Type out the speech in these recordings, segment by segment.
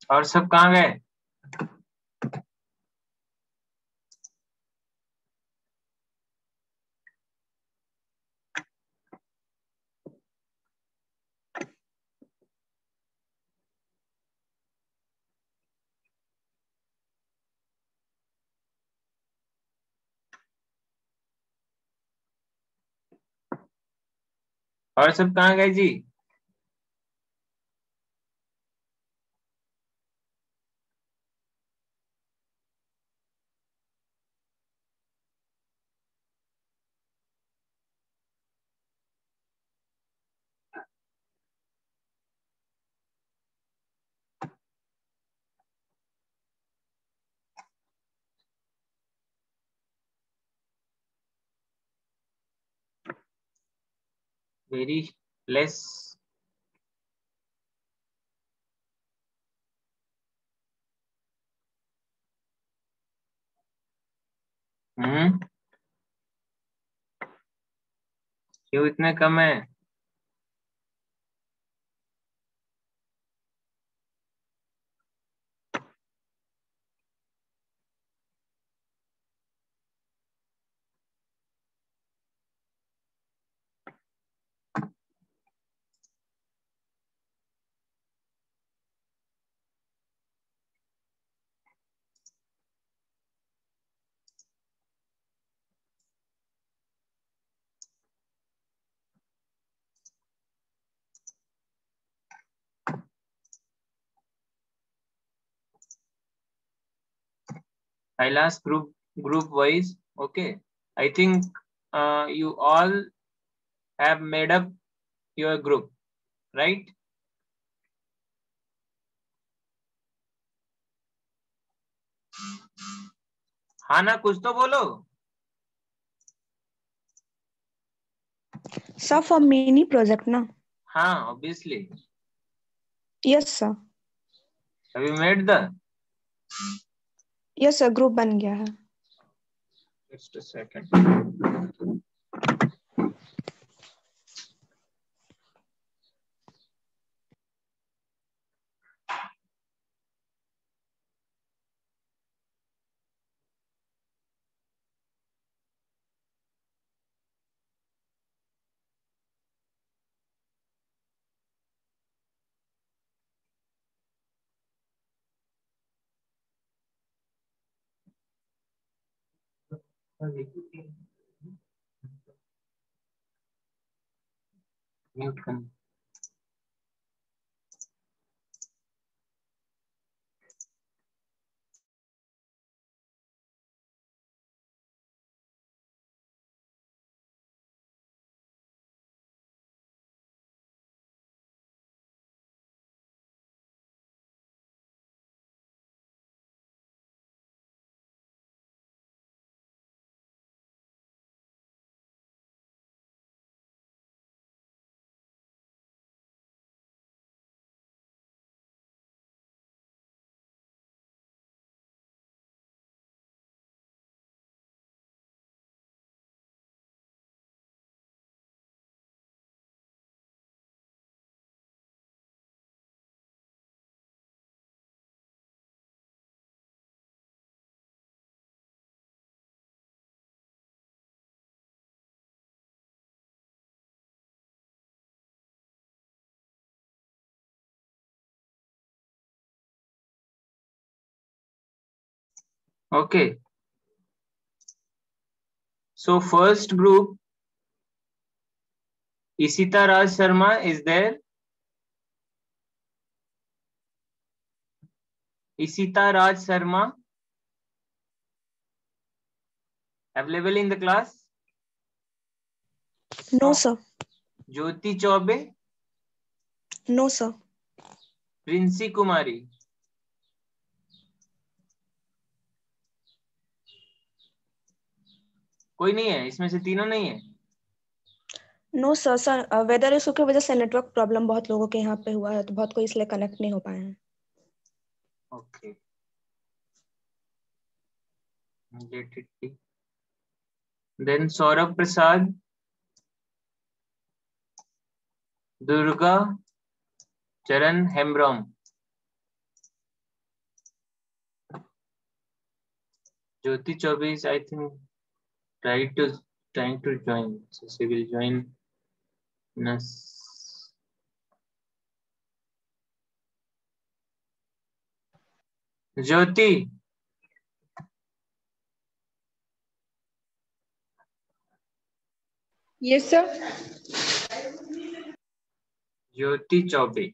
और सब कहाँ गए? और सब कहाँ गए जी? Very less. हम्म, क्यों इतने कम है? I'll ask group wise. Okay. I think you all have made up your group, right? हाँ ना, कुछ तो बोलो। Sir, for mini project ना? हाँ, obviously. Yes sir. Have you made the? Yes sir, group बन गया है. Just a second. Mute कर। Okay. So first group, Isita Raj Sharma is there. Isita Raj Sharma available in the class. No sir. Jyoti Chaube, No sir. Princy Kumari. कोई नहीं है इसमें से, तीनों नहीं है। No sir, sir weather issue की वजह से नेटवर्क प्रॉब्लम बहुत लोगों के यहाँ पे हुआ है, तो बहुत कोई इसलिए कनेक्ट नहीं हो पाए हैं. Okay, let it be. Then Saurabh Prasad, Durga Charan Hembrom. Jyoti Chaubey is, I think, trying to join. So she will join us. Jyoti. Yes, sir. Jyoti Chaubey.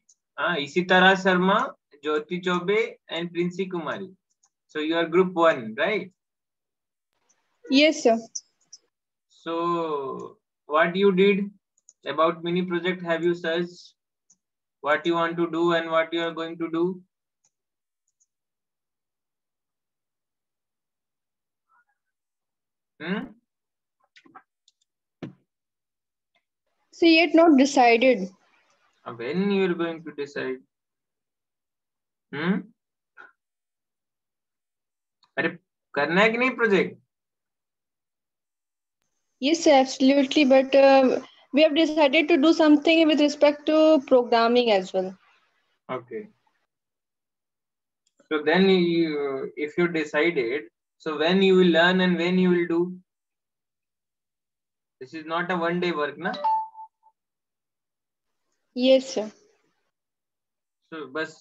इसी तरह Sharma, Jyoti Chaubey, and Princy Kumari. So you are group 1, right? Yes, sir. So what you did about mini project? Have you searched what you want to do and what you are going to do? So yet not decided. When you are going to decide? अरे करना है कि नहीं project? Yes, sir, absolutely. But we have decided to do something with respect to programming as well. Okay. So then you, if you decided, so when you will learn and when you will do? This is not a one-day work, na? Yes, sir. So बस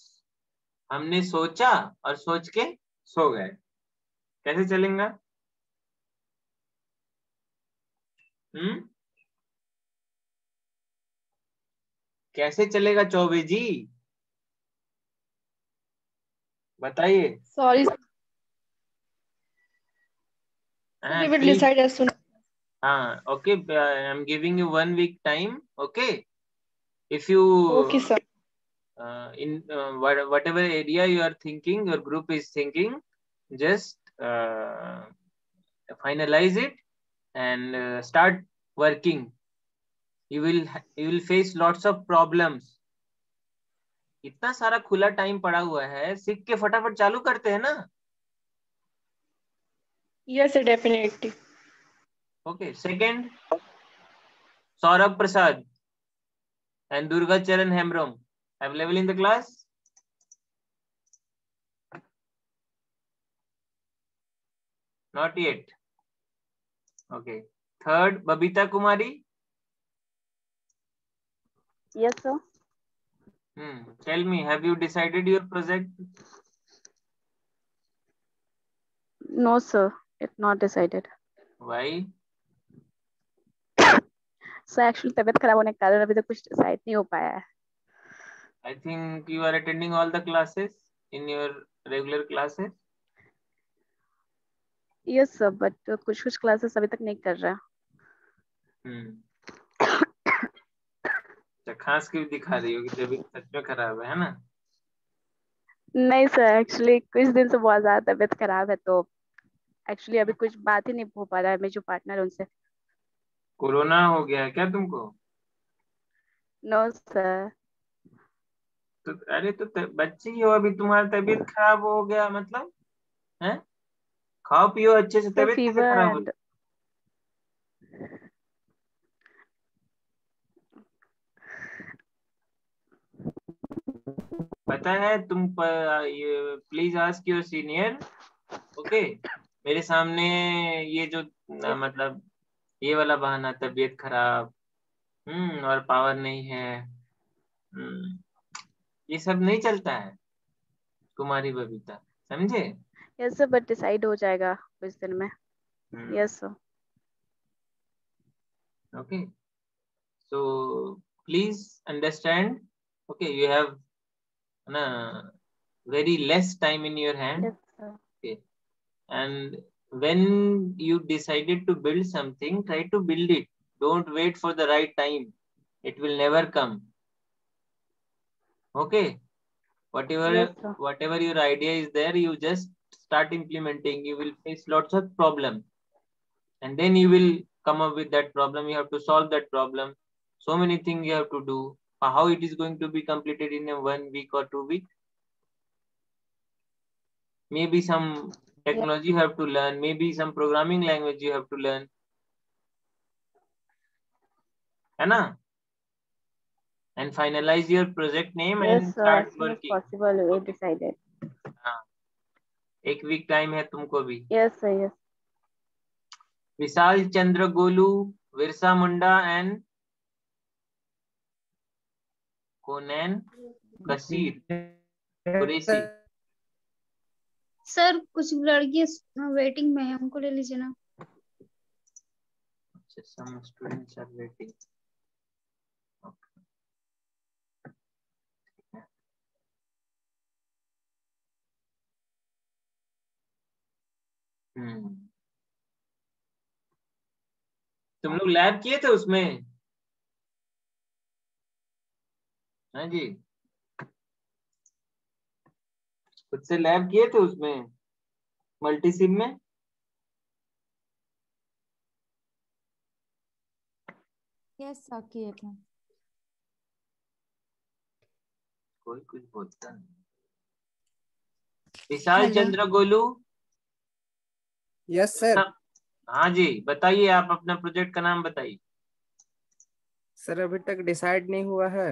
हमने सोचा और सोच के सो गए, कैसे चलेगा? कैसे चलेगा चौबे जी, बताइए. Sorry. We will decide as soon. Okay, I'm giving you 1 week time. Okay, if you Okay, sir. In whatever area you are thinking, your group is thinking, just finalize it and start working. You will face lots of problems. इतना सारा खुला time पड़ा हुआ है, सीख के फटाफट चालू करते हैं ना. Yes, sir, definitely. Okay, second, Saurabh Prasad and Durga Charan Hemrom available in the class? Not yet. Okay. Third, Babita Kumari. Yes, sir. Tell me, have you decided your project? No, sir. It's not decided. Why? So actually, तबीयत खराब होने के कारण अभी तक कुछ decide नहीं हो पाया है. I think you are attending all the classes in your regular classes. Yes, sir. But कुछ classes अभी तक नहीं कर रहा. खास के दिखा रही हो कि तबीयत सच में खराब है ना? नहीं सर, एक्चुअली कुछ दिन से बहुत ज्यादा तबीयत खराब है, तो एक्चुअली अभी कुछ बात ही नहीं हो पा रहा है मेरे जो पार्टनर उनसे. कोरोना हो गया है क्या तुमको? No sir. तो अरे तो बच्ची हो अभी, तुम्हारा तबीयत खराब हो गया मतलब है? खाओ पियो अच्छे से, तबीयत कैसे फीवर खराब हो? एंड पता है तुम please ask your senior. Okay, मेरे सामने ये जो मतलब ये वाला बहाना, तबीयत खराब और पावर नहीं है, ये सब नहीं चलता है कुमारी बबीता, समझे? यस सर, बट डिसाइड हो जाएगा कुछ दिन में. Yes sir. Okay, so please understand. Okay, you have ना very less time in your hand. Yes, sir. Okay, and when you decided to build something, try to build it. Don't wait for the right time, it will never come. Okay, Yes, sir. whatever your idea is there, you just start implementing. You will face lots of problems and then you will come up with that problem. You have to solve that problem. So many things you have to do. How it is going to be completed in a 1 week or 2 weeks? Maybe some technology you have to learn, maybe some programming language you have to learn, है ना? And finalize your project name Yes, and sir. start As soon as working. possible, we decided. 1 week time है तुमको भी। Yes sir yes. Vishal Chandra Golu, Birsa Munda and Konain Kasir Qureshi. Sir कुछ लड़कियां waiting में है, उनको ले लीजिए ना। अच्छा, some students are waiting. Okay. तुम लोग लैब किए थे उसमें? हाँ जी, खुद से लैब किए थे उसमें मल्टीसिम में? यस सर किए थे। कोई कुछ बोलता नहीं। Vishal hello. Chandra Golu. Yes sir. हाँ जी, बताइए, आप अपना प्रोजेक्ट का नाम बताइए। सर अभी तक डिसाइड नहीं हुआ है,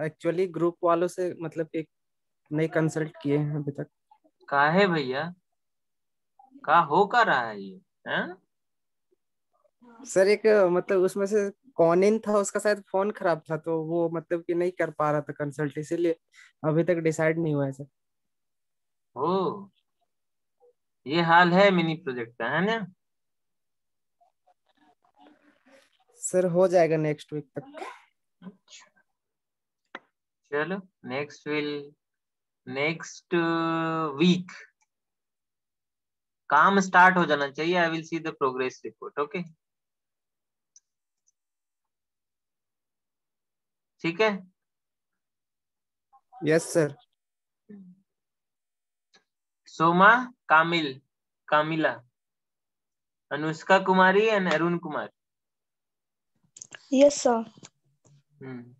एक्चुअली ग्रुप वालों से मतलब एक नहीं कंसल्ट किए हैं अभी तक। कहा है भैया, कहा हो का रहा है ये? हाँ? सर एक मतलब उसमें से कॉनिन था, उसका शायद फोन खराब था तो वो मतलब कि नहीं कर पा रहा था कंसल्ट, इसीलिए अभी तक डिसाइड नहीं हुआ है सर। ओ, ये हाल है मिनी प्रोजेक्ट का, है ना? सर हो जाएगा नेक्स्ट वीक तक। चलो, नेक्स्ट वीक काम स्टार्ट हो जाना चाहिए। I will see the progress report. Okay, ठीक है। Yes sir. Soma, Kamila, Anushka Kumari and Arun Kumar. Yes sir.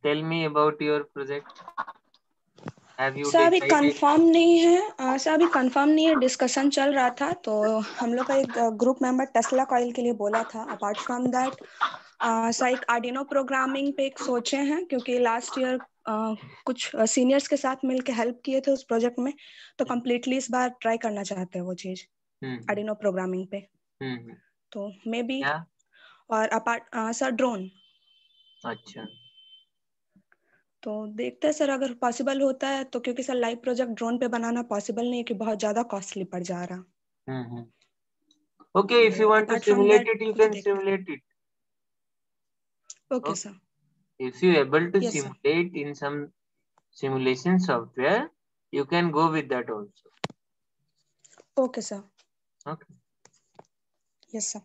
Tell me about your project. Have you sir अभी डिसाइडेड? कंफर्म नहीं है, सर अभी कंफर्म नहीं है, डिस्कशन चल रहा था। तो हम लोग का एक ग्रुप मेंबर टेस्ला कॉइल के लिए बोला था। अपार्ट फ्रॉम दैट सर एक आर्डिनो प्रोग्रामिंग पे एक सोचे हैं, क्योंकि लास्ट ईयर कुछ सीनियर्स के साथ मिलके हेल्प किए थे उस प्रोजेक्ट में, तो कम्प्लीटली इस बार ट्राई करना चाहते हैं वो चीज आर्डिनो प्रोग्रामिंग पे। तो मे बी। क्या? और अपार्ट सर ड्रोन। अच्छा, तो देखते हैं सर, अगर पॉसिबल होता है तो, क्योंकि सर लाइव प्रोजेक्ट ड्रोन पे बनाना पॉसिबल नहीं है कि बहुत ज्यादा कॉस्टली पड़ जा रहा। Okay, if you want to apart from simulate that it you कुछ कैन देखते हैं। Simulate it. Okay sir. If you able to Yes, sir. simulate in some simulation software, you can go with that also. Okay sir. Okay. Yes sir.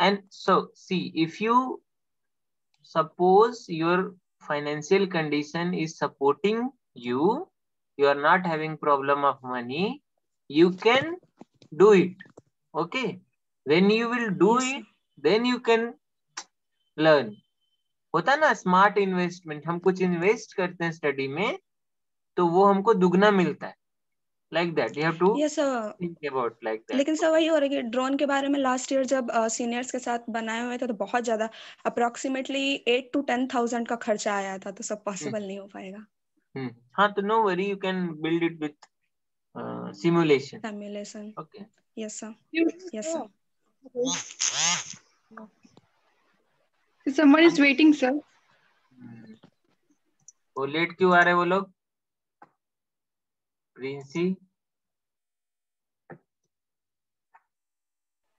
And so see, if you suppose your financial condition is supporting you, you are not having problem of money, you can do it. Okay, when you will do Yes, it, sir. then you can learn. होता ना smart investment, हम कुछ invest करते हैं study में तो वो हमको दुगना मिलता है। Like that you have to Yes sir. Think about like that. लेकिन सर वही हो रहा है कि ड्रोन के बारे में लास्ट ईयर जब सीनियर्स के साथ बनाए हुए थे तो बहुत ज्यादा अप्रोक्सीमेटली 8 to 10,000 का खर्चा आया था, तो सब पॉसिबल नहीं हो पाएगा। हाँ, तो no worry, you can build it with simulation. Simulation. Okay. Yes sir. Yes sir. Someone is waiting, sir. वो लेट क्यों आ रहे वो लोग? प्रिंसी,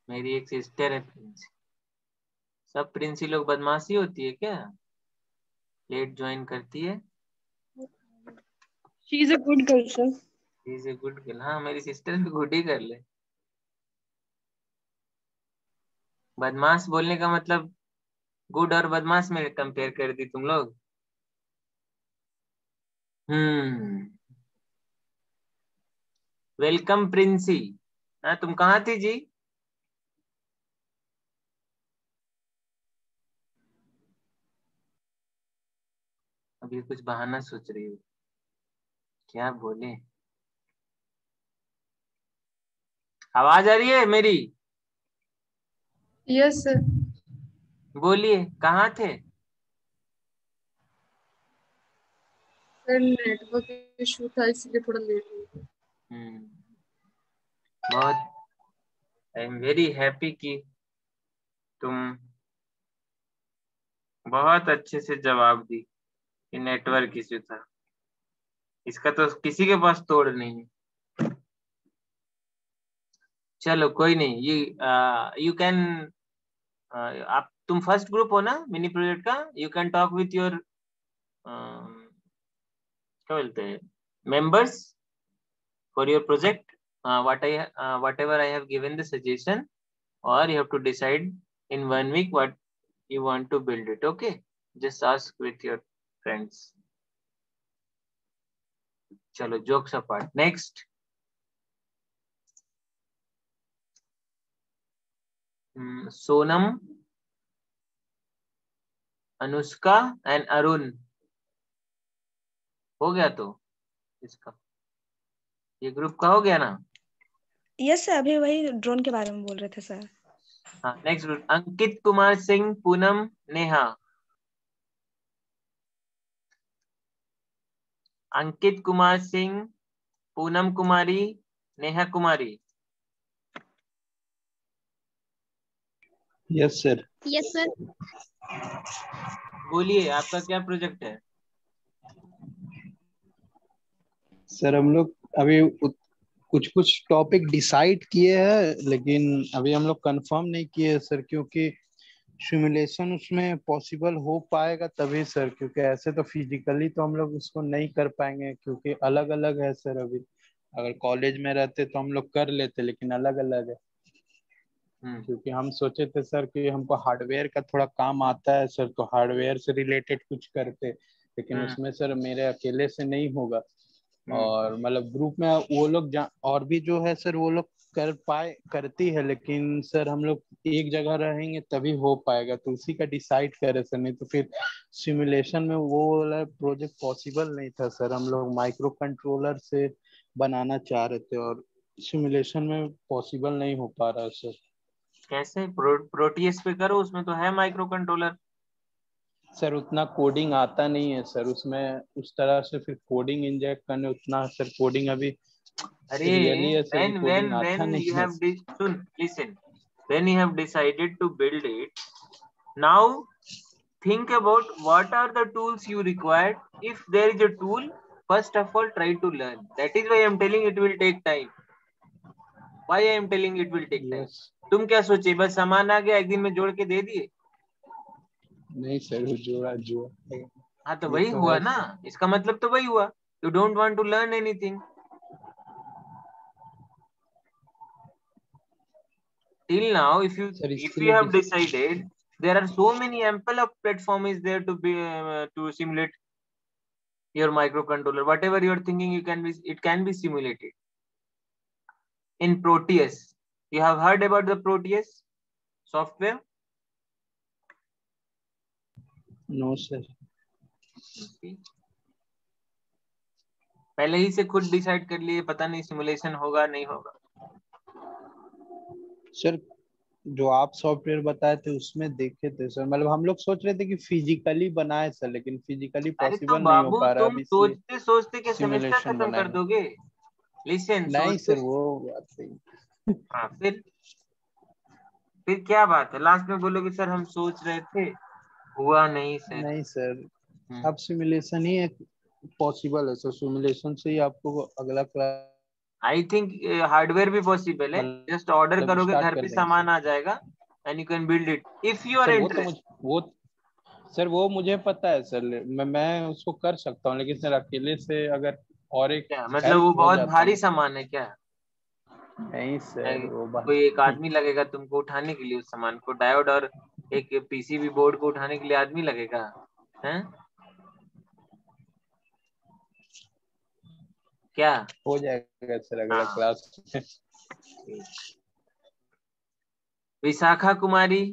मेरी एक सिस्टर है प्रिंसी। सब प्रिंसी लोग बदमाशी होती है क्या? लेट ज्वाइन करती है। She is a good girl, sir. She is a good girl। हाँ, मेरी सिस्टर भी गुड ही कर ले। बदमाश बोलने का मतलब गुड और बदमाश में कंपेयर कर दी तुम लोग। वेलकम प्रिंसी। हाँ, तुम कहाँ थी जी? अभी कुछ बहाना सोच रही हो, क्या बोले? आवाज आ रही है मेरी? Yes, sir. बोलिए, कहाँ थे? Sir, network issue था इसलिए थोड़ा लेट हो गया। बहुत आई एम वेरी हैप्पी कि तुम बहुत अच्छे से जवाब दी कि नेटवर्क इश्यू था। इसका तो किसी के पास तोड़ नहीं है। चलो कोई नहीं, यू कैन, आप तुम फर्स्ट ग्रुप हो ना मिनी प्रोजेक्ट का, you can talk with your क्या बोलते हैं members for your project, whatever I have given the suggestion, or you have to decide in 1 week what you want to build it. Okay, just ask with your friends. चलो jokes apart, next. Sonam, Anushka and Arun हो गया तो इसका, ये group का हो गया ना? यस सर, अभी वही ड्रोन के बारे में बोल रहे थे सर। हाँ, next group Ankit Kumar Singh, Poonam, Neha. Ankit Kumar Singh, Poonam Kumari, Neha Kumari. Yes sir. Yes sir. बोलिए आपका क्या प्रोजेक्ट है? सर हम लोग अभी कुछ कुछ टॉपिक डिसाइड किए हैं, लेकिन अभी हम लोग कंफर्म नहीं किए सर, क्योंकि सिमुलेशन उसमें पॉसिबल हो पाएगा तभी सर, क्योंकि ऐसे तो फिजिकली तो हम लोग उसको नहीं कर पाएंगे, क्योंकि अलग अलग है सर। अभी अगर कॉलेज में रहते तो हम लोग कर लेते, लेकिन अलग अलग है। क्योंकि हम सोचे थे सर कि हमको हार्डवेयर का थोड़ा काम आता है सर, तो हार्डवेयर से रिलेटेड कुछ करते, लेकिन उसमें सर मेरे अकेले से नहीं होगा। और मतलब ग्रुप में वो लोग और भी जो है सर वो लोग करती है, लेकिन सर हम लोग एक जगह रहेंगे तभी हो पाएगा, तो उसी का डिसाइड करे सर। नहीं तो फिर सिमुलेशन में वो वाला प्रोजेक्ट पॉसिबल नहीं था सर। हम लोग माइक्रो कंट्रोलर से बनाना चाह रहे थे और सिमुलेशन में पॉसिबल नहीं हो पा रहा है सर। कैसे? प्रोटीएस पे करो, उसमें तो है माइक्रो कंट्रोलर। सर उतना कोडिंग आता नहीं है सर उसमें, उस तरह से फिर कोडिंग इंजेक्ट करने उतना सर कोडिंग अभी अरे रियली है सर, कोडिंग आता when नहीं you है। have listen, when you have decided to build it, now think about what are the tools you required. If there is a tool, first of all try to learn. That is why I am telling it will take time. Why I am telling it will take time? तुम क्या सोचे बस सामान आ गया एक दिन में जोड़ के दे दिए? नहीं सर वो जोड़ा हाँ तो वही हुआ ना, इसका मतलब तो वही हुआ। You don't want to learn anything. Till now, if you have decided, there are so many ample of platform is there to be to simulate your microcontroller. Whatever you are thinking, it can be simulated in Proteus. You have heard about the Proteus software? No sir. पहले ही से खुद decide कर लिए, पता नहीं simulation होगा नहीं होगा। सर जो आप सॉफ्टवेयर बताए थे उसमें देखे थे सर, मतलब हम लोग सोच रहे थे कि फिजिकली बनाए सर, लेकिन फिजिकली पॉसिबल नहीं हो पा रहा। तुम सोचते सोचते क्या सेमेस्टर खत्म कर दोगे? लिसन, नहीं सर वो बात सही। हाँ फिर क्या बात है? लास्ट में बोलोगे सर हम सोच रहे थे, हुआ नहीं सर। नहीं सर अब सिमुलेशन ही एक पॉसिबल है सर, सिमुलेशन से ही आपको अगला क्लास आई थिंक हार्डवेयर भी पॉसिबल है। जस्ट ऑर्डर करोगे घर पे सामान आ जाएगा and you can build it if you are interested. Sir वो मुझे पता है सर, मैं उसको कर सकता हूँ, लेकिन सर अकेले से अगर और एक क्या मतलब वो बहुत भारी सामान है क्या? नहीं सर वो कोई एक आदमी लगेगा तुमको उठाने के लिए उस सामान को, डायोड और एक पीसीबी बोर्ड को उठाने के लिए आदमी लगेगा हैं? क्या हो जाएगा सर अगला class. Vishakha Kumari,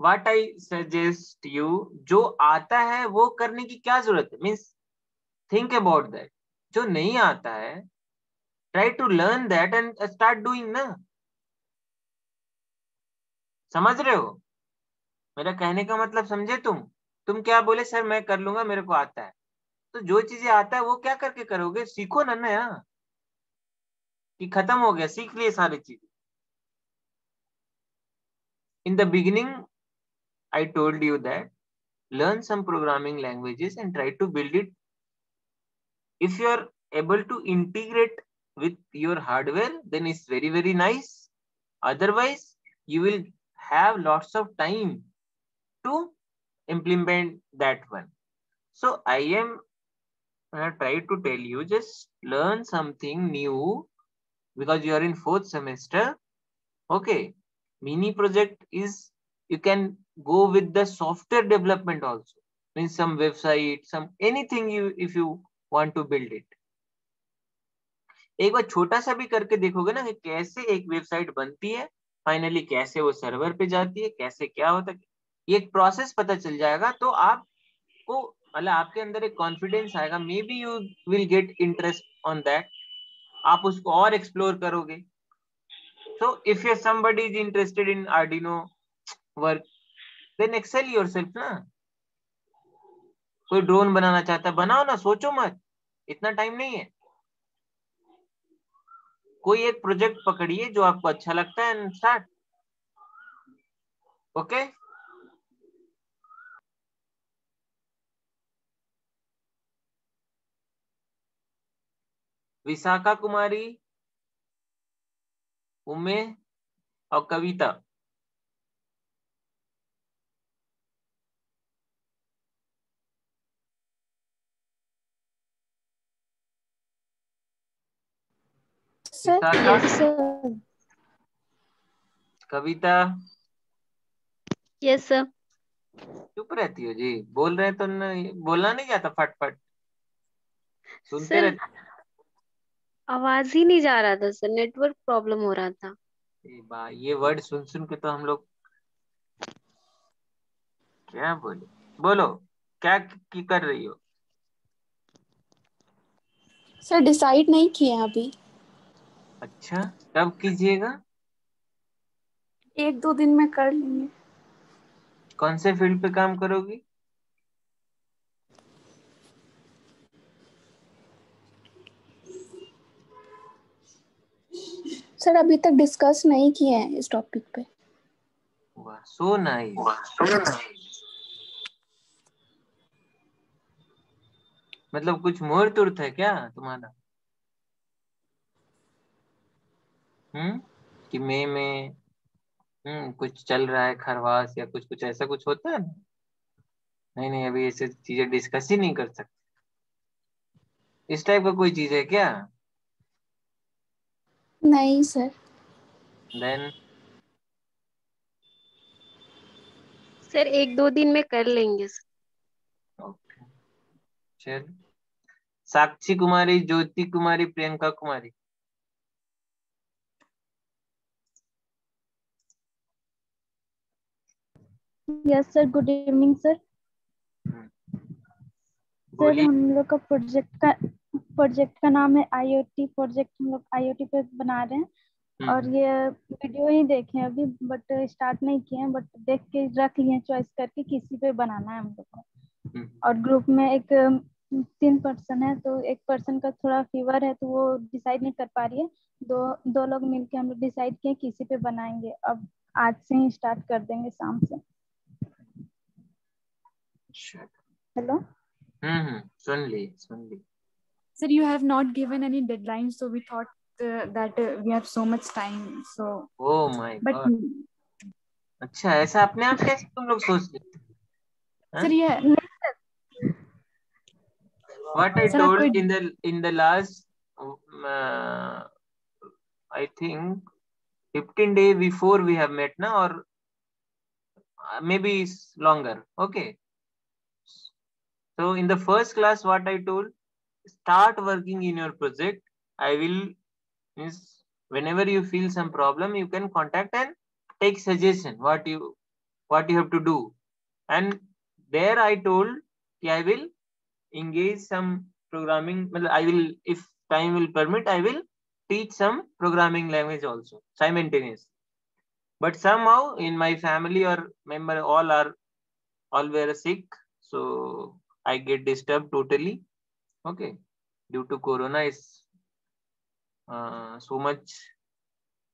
what I suggest you, जो आता है वो करने की क्या जरूरत है? Means think about that. जो नहीं आता है try to learn that and start doing ना। समझ रहे हो मेरा कहने का मतलब? समझे तुम क्या बोले? सर मैं कर लूंगा, मेरे को आता है। तो जो चीजें आता है वो क्या करके करोगे? सीखो ना नया कि खत्म हो गया, सीख लिए सारी चीजें। In the beginning I told you that learn some programming languages and try to build it. If you are able to integrate with your hardware, then it's very, very nice. Otherwise, you will have lots of time to implement that one. So I am try to tell you, just learn something new because you are in 4th semester. Okay, mini project is, you can go with the software development also, means some website, some anything you, if you want to build it. एक बार छोटा सा भी करके देखोगे ना कि कैसे एक वेबसाइट बनती है, फाइनली कैसे वो सर्वर पे जाती है, कैसे क्या होता है, ये एक प्रोसेस पता चल जाएगा, तो आपको मतलब आपके अंदर एक कॉन्फिडेंस आएगा, may be you will get interest on that, आप उसको और एक्सप्लोर करोगे. So if you're somebody is interested in Arduino work, then excel yourself ना. कोई ड्रोन बनाना चाहता है, बनाओ ना, सोचो मत, इतना टाइम नहीं है. कोई एक प्रोजेक्ट पकड़िए जो आपको अच्छा लगता है and start. Okay, Vishakha Kumari, Ume और कविता. विशाखा, कविता. Yes sir. चुप रहती हो जी, बोल रहे तो बोलना नहीं जाता, फट फट सुनते सर रहते. आवाज ही नहीं जा रहा था सर, नेटवर्क प्रॉब्लम हो रहा था. ये वर्ड सुन सुन के तो हम लोग क्या बोले. बोलो क्या की कर रही हो. सर डिसाइड नहीं किए अभी. अच्छा, कब कीजिएगा. 1-2 दिन में कर लेंगे. कौन से फील्ड पे काम करोगी. सर अभी तक डिस्कस नहीं किए हैं इस टॉपिक पे. वाह, सो नाइस. मतलब कुछ मुहूर्त तुर्त है क्या तुम्हारा. कि मई में कुछ चल रहा है खरवास या कुछ कुछ ऐसा कुछ होता है ना. नहीं नहीं, अभी ऐसे चीजें डिस्कस ही नहीं कर सकते. इस टाइप का कोई चीज है क्या. नहीं सर. देन सर 1-2 दिन में कर लेंगे सर. ओके, चल. Sakshi Kumari, Jyoti Kumari, Priyanka Kumari. Yes sir, good evening sir. Sir हम लोग का प्रोजेक्ट का नाम है IoT प्रोजेक्ट. हम लोग IoT पे बना रहे हैं. और ये वीडियो ही देखे हैं अभी, बट स्टार्ट नहीं किए हैं, बट देख के रख लिए चॉइस करके किसी पे बनाना है हम लोग को. और ग्रुप में एक 3 पर्सन है, तो एक पर्सन का थोड़ा फीवर है तो वो डिसाइड नहीं कर पा रही है. दो लोग मिलके हम लोग डिसाइड किए किसी पे बनाएंगे. अब आज से ही स्टार्ट कर देंगे शाम से. हेलो. सुन ली. Sir, you have not given any deadline, so we thought that we have so much time. So. Oh my God. अच्छा, ऐसा अपने आप कैसे तुम लोग सोच लेते. Sir, yeah. What I told in the last I think 15 days before we have met now, or maybe it's longer. Okay. So in the first class, what I told, start working in your project. I will, means whenever you feel some problem, you can contact and take suggestion what you have to do. And there I told I will engage some programming. I will, if time will permit, I will teach some programming language also simultaneously. But somehow in my family or member all were sick, so I get disturbed totally. Okay, due to corona is so much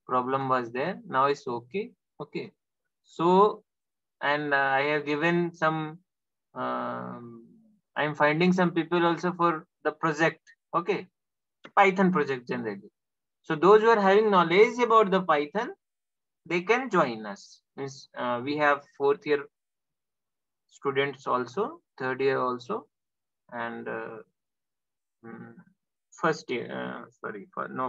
problem was there. Now it's okay. Okay. So, and I have given some, I'm finding some people also for the project. Okay. Python project generally. So those who are having knowledge about the Python, they can join us. Means, we have 4th year students also, 3rd year also, and first year,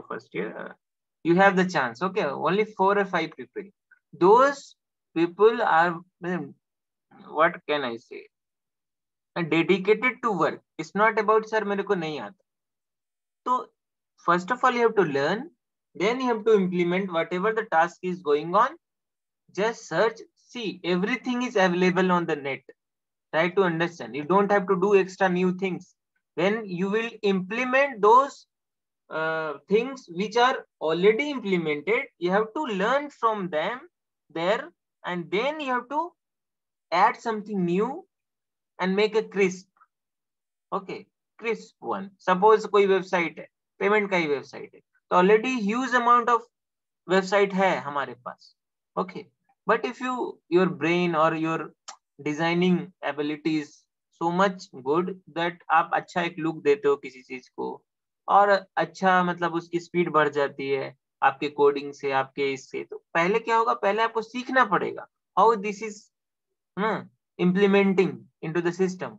first year. You have the chance. Okay, only 4 or 5 people. Those people are, what can I say? Dedicated to work. It's not about sir मेरे को नहीं आता. So first of all you have to learn, then you have to implement whatever the task is going on. Just search, see everything is available on the net. Try to understand. You don't have to do extra new things. Then you will implement those things which are already implemented. You have to learn from them there, and then you have to add something new and make a crisp. Okay, crisp one. Suppose कोई website है, payment का ही website है, तो already huge amount of website है हमारे पास. Okay, but if your brain or your designing ability is so much good that आप अच्छा एक लुक देते हो किसी चीज को, और अच्छा मतलब उसकी स्पीड बढ़ जाती है आपके कोडिंग से, आपके इससे, तो पहले क्या होगा, पहले आपको सीखना पड़ेगा how this is implementing into the system.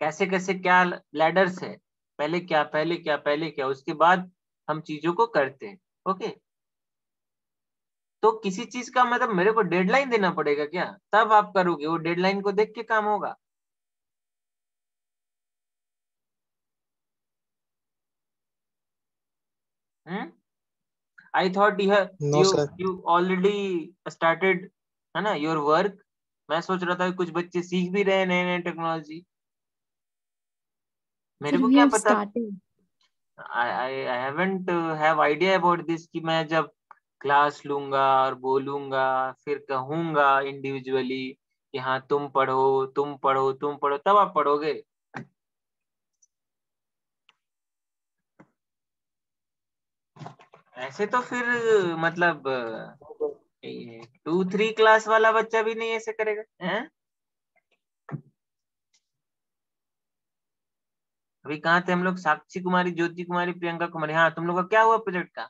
कैसे कैसे क्या लैडर्स है, पहले क्या, उसके बाद हम चीजों को करते हैं. ओके, तो किसी चीज का मतलब मेरे को डेडलाइन देना पड़ेगा क्या, तब आप करोगे, वो डेडलाइन को देख के काम होगा. I thought you already started है ना your work. मैं सोच रहा था कुछ बच्चे सीख भी रहे हैं नए नए टेक्नोलॉजी. मेरे को क्या पता. I haven't have idea about this कि मैं जब क्लास लूंगा और बोलूंगा, फिर कहूंगा इंडिविजुअली कि हाँ तुम पढ़ो, तब आप पढ़ोगे. ऐसे तो फिर मतलब 2-3 क्लास वाला बच्चा भी नहीं ऐसे करेगा. हैं? अभी कहाँ थे हम लोग? साक्षी कुमारी, ज्योति कुमारी, प्रियंका कुमारी. हाँ, तुम लोग का क्या हुआ प्रोजेक्ट का?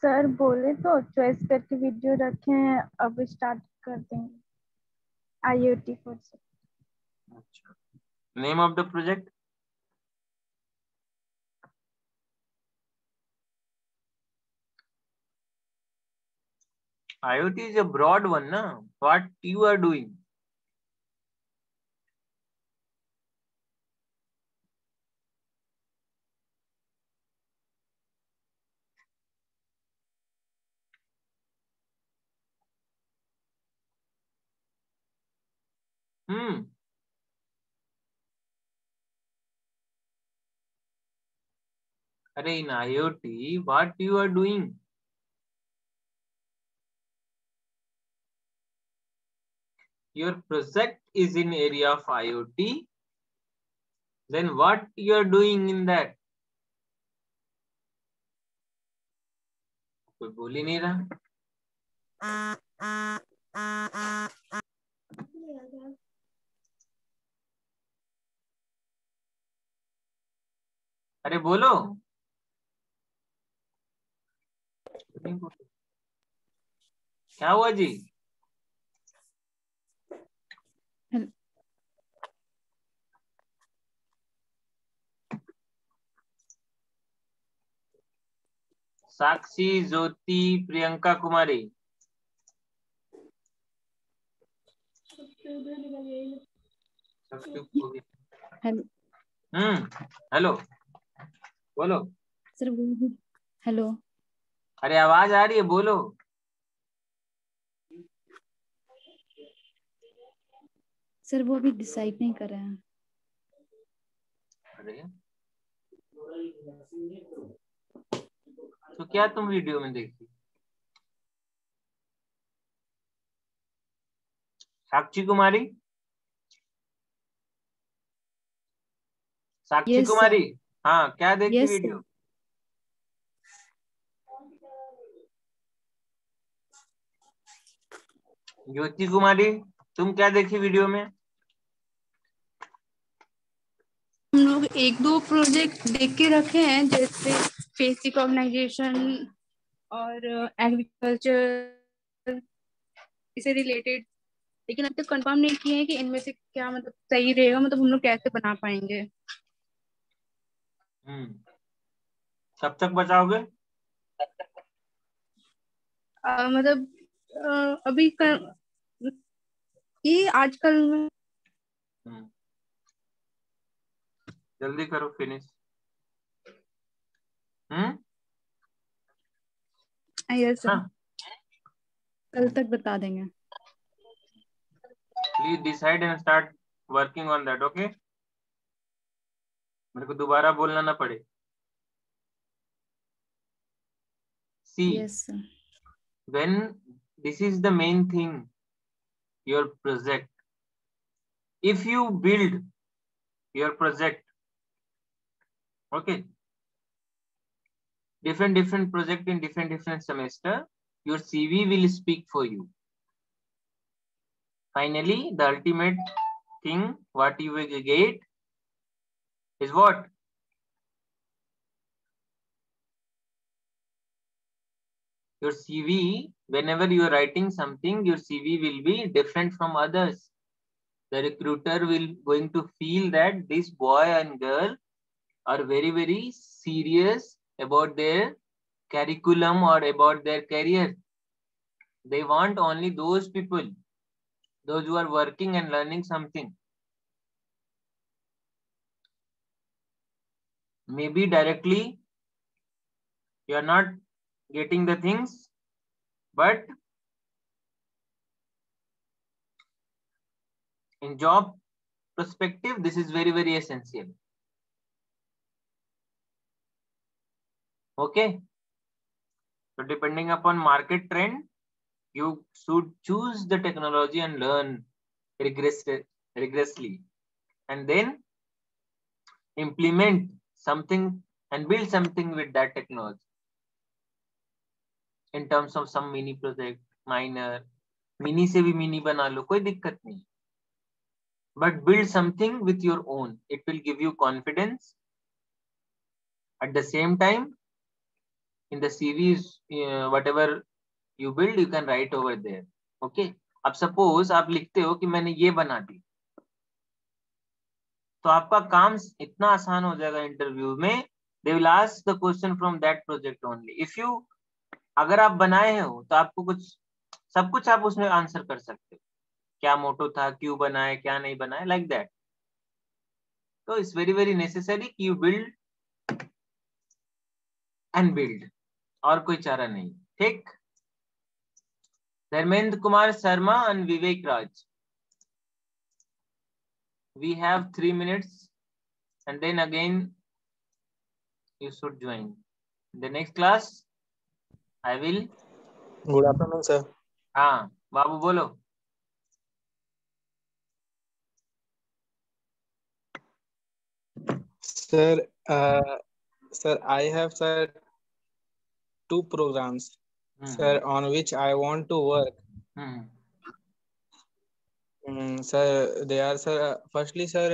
सर बोले तो चॉइस करके वीडियो रखे हैं, अब स्टार्ट कर देंगे. IoT project. अच्छा, name of the project? IoT is a broad one, na? What you are doing? अरे in IoT, what you are doing? Your project is in area of IoT. Then what you are doing in that? कोई बोल ही नहीं रहा. अरे बोलो. क्या हुआ जी? साक्षी, ज्योति, Priyanka Kumari. Hello. Hello, बोलो. Sir hello. अरे आवाज आ रही है, बोलो. सर वो अभी डिसाइड नहीं कर रहे हैं. अरे तो क्या तुम वीडियो में देखी? साक्षी कुमारी, साक्षी Yes, कुमारी, sir. हाँ क्या देखी Yes, वीडियो? sir. ज्योति कुमारी, तुम क्या देखी वीडियो में? हम लोग एक दो प्रोजेक्ट देख के रखे हैं, जैसे फेस रिकॉग्नाइजेशन और एग्रीकल्चर इससे रिलेटेड, लेकिन अब तक कंफर्म नहीं किए हैं कि इनमें से क्या मतलब सही रहेगा, मतलब हम लोग कैसे बना पाएंगे। कब तक बचाओगे? मतलब अभी ये आजकल में जल्दी करो फिनिश। Yes, sir. हाँ, कल तक बता देंगे। Please decide and start working on that, okay? मेरे को दोबारा बोलना ना पड़े। See, Yes, sir. when this is the main thing, your project. If you build your project, okay, different project in different semester, your CV will speak for you. Finally, the ultimate thing what you will get is what? Your CV, whenever you are writing something, your CV will be different from others. The recruiter will going to feel that this boy and girl are very serious about their curriculum or about their career. They want only those people, those who are working and learning something. Maybe directly you are not getting the things, but in job perspective, this is very essential. Okay, so depending upon market trend, you should choose the technology and learn regressively, and then implement something and build something with that technology in terms of some mini project, minor, mini से भी mini बना लो, कोई दिक्कत नहीं, but build something with your own. It will give you confidence. At the same time, in the CVs, whatever you build, you can write over there. Okay. अब suppose आप लिखते हो कि मैंने ये बना दी, तो आपका काम इतना आसान हो जाएगा इंटरव्यू में. They will ask the question from that project only. If you, अगर आप बनाए हो तो आपको कुछ सब कुछ आप उसमें आंसर कर सकते हो, क्या मोटो था, क्यों बनाए, क्या नहीं बनाए, लाइक दैट. तो इट्स वेरी नेसेसरी कि यू बिल्ड एंड बिल्ड, और कोई चारा नहीं. ठीक. Dharmendra Kumar Sharma and Vivek Raj. We have 3 minutes and then again you should join. The next class I will. Good afternoon, sir. हाँ बाबू बोलो. Sir, sir, I have, sir, 2 programs, sir, on which I want to work. Sir they are sir, firstly sir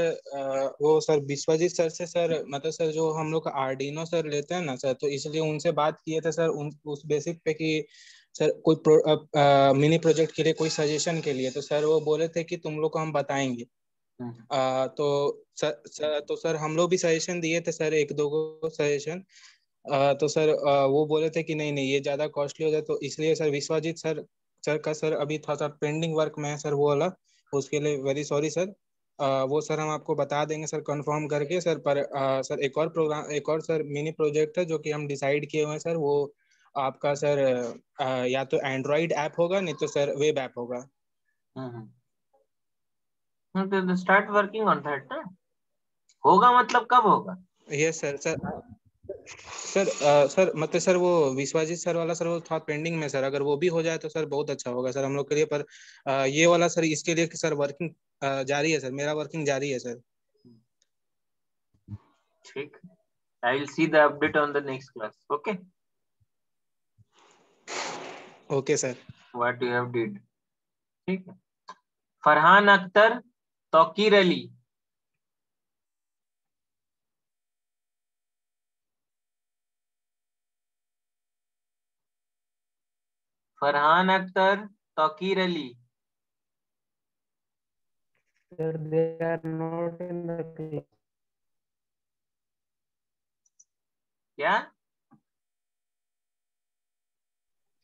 वो sir Vishwajit sir से sir, मतलब sir जो हम लोग Arduino sir लेते हैं ना सर, तो इसलिए उनसे बात किए थे सर उस बेसिक पे कि सर कोई मिनी प्रोजेक्ट के लिए कोई सजेशन के लिए, तो सर वो बोले थे कि तुम लोग को हम बताएंगे. तो सर हम लोग भी सजेशन दिए थे सर, एक दो को सजेशन. तो सर वो बोले थे कि नहीं ये ज्यादा कॉस्टली हो जाए, तो इसलिए सर विश्वजीत सर का सर अभी थोड़ा पेंडिंग वर्क में है सर, वो वाला, उसके लिए वेरी सॉरी सर. वो सर हम आपको बता देंगे सर कंफर्म करके सर. पर सर एक और प्रोग्राम, एक और सर मिनी प्रोजेक्ट है जो कि हम डिसाइड किए हुए हैं सर. वो आपका सर या तो एंड्रॉइड ऐप होगा, नहीं तो सर वेब ऐप होगा. Start working on that. होगा मतलब कब होगा? Yes sir. सर मतलब सर वो विश्वजीत सर वाला सर वो थोड़ा पेंडिंग में सर, अगर वो भी हो जाए तो सर बहुत अच्छा होगा सर हम लोग के लिए. पर ये वाला सर इसके लिए सर वर्किंग जारी है सर, मेरा वर्किंग जारी है सर. ठीक. I will see the update on the next class. Okay. Okay sir. What you have did. ठीक है. Farhan Akhtar, Tauqeer Ali. Farhan Akhtar, Tauqeer Ali. Sir, they are not in the class. क्या?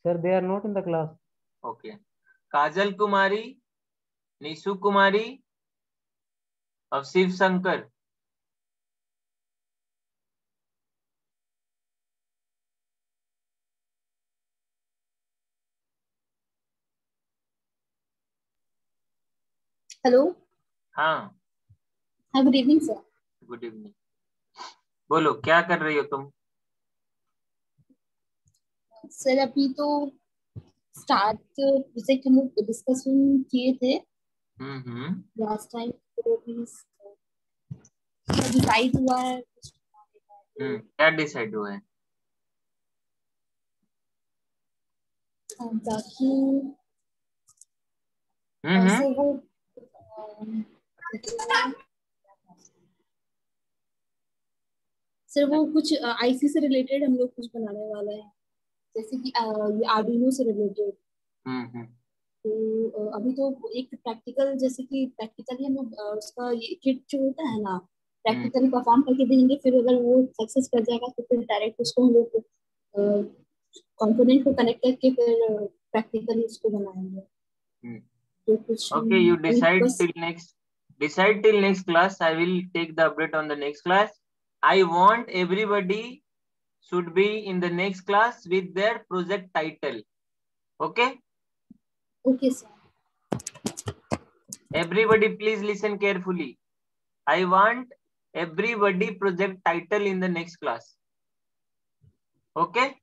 Sir, they are not in the class. Okay. Kajal Kumari, Nishu Kumari, Avsif Shankar. Hello. हाँ. हाँ, good evening sir. Good evening. बोलो क्या कर रही हो तुम? सर अभी तो स्टार्ट प्रोजेक्ट हम लोग डिस्कशन किए थे लास्ट टाइम, तो डिसाइड हुआ है. क्या डिसाइड हुआ है? बाकी ऐसे वो सर वो कुछ आईसी से रिलेटेड हम लोग कुछ बनाने वाला है, जैसे कि ये आर्डिनो से रिलेटेड. तो अभी तो एक प्रैक्टिकल, जैसे कि प्रैक्टिकली हम लोग उसका ये किट जो होता है ना, प्रैक्टिकली परफॉर्म करके देंगे. फिर अगर वो सक्सेस कर जाएगा तो फिर डायरेक्ट उसको हम लोग कंपोनेंट को कनेक्ट करके फिर प्रैक्टिकली उसको बनाएंगे. तो कुछ Okay, you decide till next class. I will take the update on the next class. I want everybody should be in the next class with their project title. Okay? Okay, sir. Everybody please listen carefully. I want everybody project title in the next class. Okay?